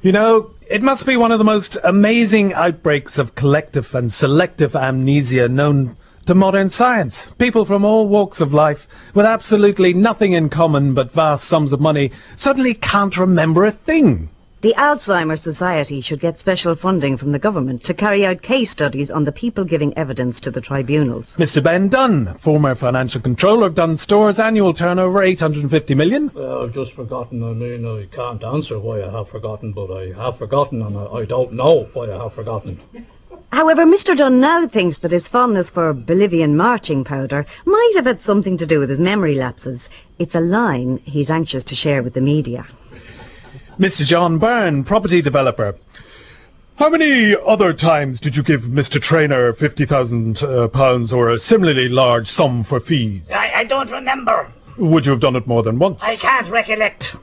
You know, it must be one of the most amazing outbreaks of collective and selective amnesia known to modern science. People from all walks of life, with absolutely nothing in common but vast sums of money, suddenly can't remember a thing. The Alzheimer's Society should get special funding from the government to carry out case studies on the people giving evidence to the tribunals. Mr. Ben Dunn, former financial controller of Dunn Stores, annual turnover 850 million. I've just forgotten. I mean, I can't answer why I have forgotten, but I have forgotten, and I don't know why I have forgotten. However, Mr. Dunn now thinks that his fondness for Bolivian marching powder might have had something to do with his memory lapses. It's a line he's anxious to share with the media. Mr. John Byrne, property developer. How many other times did you give Mr. Traynor £50,000 or a similarly large sum for fees? I don't remember. Would you have done it more than once? I can't recollect.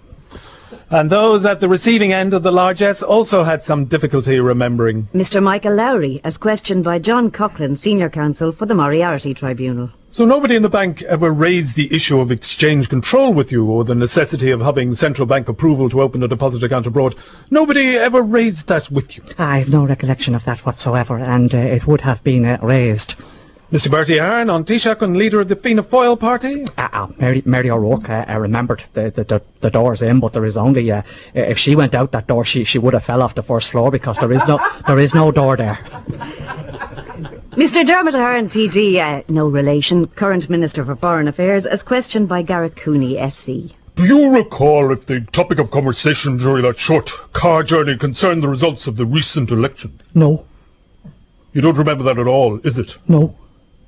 And those at the receiving end of the largesse also had some difficulty remembering. Mr. Michael Lowry, as questioned by John Coughlin, Senior Counsel for the Moriarty Tribunal. So nobody in the bank ever raised the issue of exchange control with you, or the necessity of having central bank approval to open a deposit account abroad? Nobody ever raised that with you? I have no recollection of that whatsoever, and it would have been raised. Mr. Bertie Ahern, on Taoiseach and leader of the Fianna Fáil party? Mary O'Rourke remembered the doors in, but there is only if she went out that door, she would have fell off the first floor, because there is no door there. Mr. Dermot Ahern, TD, no relation, current Minister for Foreign Affairs, as questioned by Gareth Cooney, SC. Do you recall if the topic of conversation during that short car journey concerned the results of the recent election? No. You don't remember that at all, is it? No.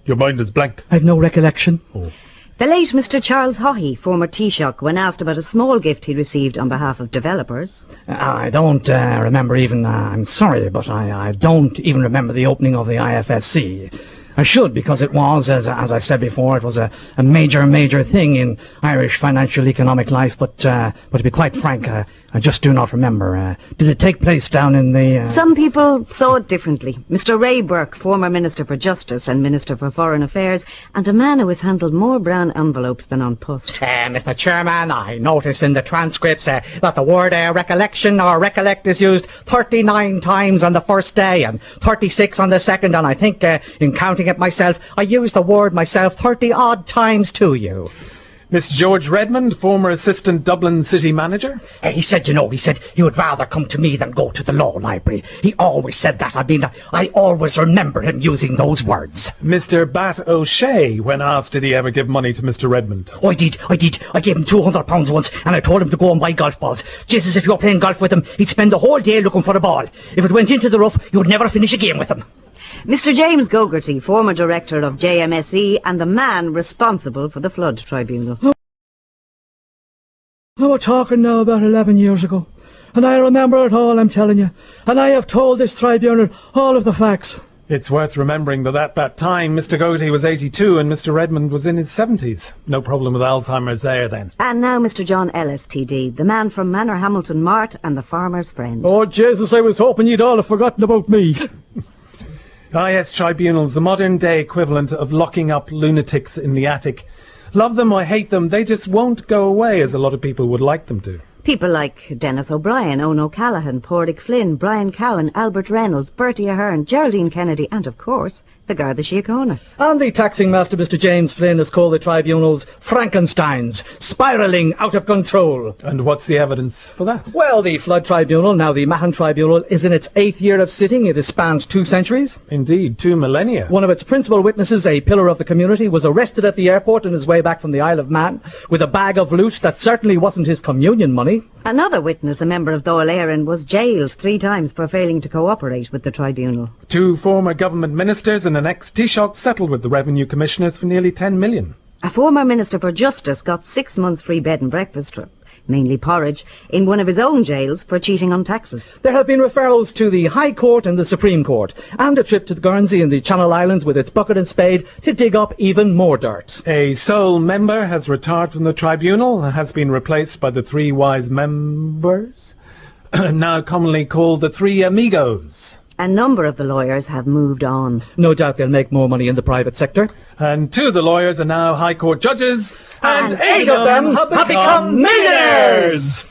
Your mind is blank? I've no recollection. Oh. The late Mr. Charles Haughey, former Taoiseach, when asked about a small gift he received on behalf of developers. I don't remember even, I'm sorry, but I don't even remember the opening of the IFSC. I should, because it was, as I said before, it was a major thing in Irish financial economic life, but to be quite frank, I just do not remember. Did it take place down in the... Some people saw it differently. Mr. Ray Burke, former Minister for Justice and Minister for Foreign Affairs, and a man who has handled more brown envelopes than on post. Mr. Chairman, I notice in the transcripts that the word recollection or recollect is used 39 times on the first day and 36 on the second, and I think in counting it myself, I used the word myself 30-odd times to you. Mr. George Redmond, former Assistant Dublin City Manager. He said he would rather come to me than go to the law library. He always said that. I mean, I always remember him using those words. Mr. Bat O'Shea, when asked did he ever give money to Mr. Redmond. I did. I gave him £200 once, and I told him to go and buy golf balls. Just as if you were playing golf with him, he'd spend the whole day looking for a ball. If it went into the rough, you would never finish a game with him. Mr. James Gogarty, former director of JMSE and the man responsible for the Flood Tribunal. We're talking now about 11 years ago, and I remember it all, I'm telling you, and I have told this tribunal all of the facts. It's worth remembering that at that time Mr. Gogarty was 82 and Mr. Redmond was in his 70s. No problem with Alzheimer's there then. And now Mr. John Ellis, TD, the man from Manor Hamilton Mart and the farmer's friend. Oh, Jesus, I was hoping you'd all have forgotten about me. Yes, tribunals, the modern-day equivalent of locking up lunatics in the attic. Love them or hate them, they just won't go away as a lot of people would like them to. People like Dennis O'Brien, Owen O'Callaghan, Porrick Flynn, Brian Cowan, Albert Reynolds, Bertie Ahern, Geraldine Kennedy, and of course, the Garda Síochána. And the taxing master, Mr. James Flynn, has called the tribunals Frankensteins, spiralling out of control. And what's the evidence for that? Well, the Flood Tribunal, now the Mahon Tribunal, is in its 8th year of sitting. It has spanned 2 centuries. Indeed, 2 millennia. One of its principal witnesses, a pillar of the community, was arrested at the airport on his way back from the Isle of Man with a bag of loot that certainly wasn't his communion money. Another witness, a member of Dáil Éireann, was jailed 3 times for failing to cooperate with the tribunal. 2 former government ministers and an ex-Taoiseach settled with the revenue commissioners for nearly 10 million. A former Minister for Justice got 6 months free bed and breakfast, mainly porridge, in one of his own jails for cheating on taxes. There have been referrals to the High Court and the Supreme Court, and a trip to Guernsey and the Channel Islands with its bucket and spade to dig up even more dirt. A sole member has retired from the tribunal and has been replaced by the 3 wise members, now commonly called the 3 amigos. A number of the lawyers have moved on. No doubt they'll make more money in the private sector. And 2 of the lawyers are now High Court judges, and 8 of them have become millionaires!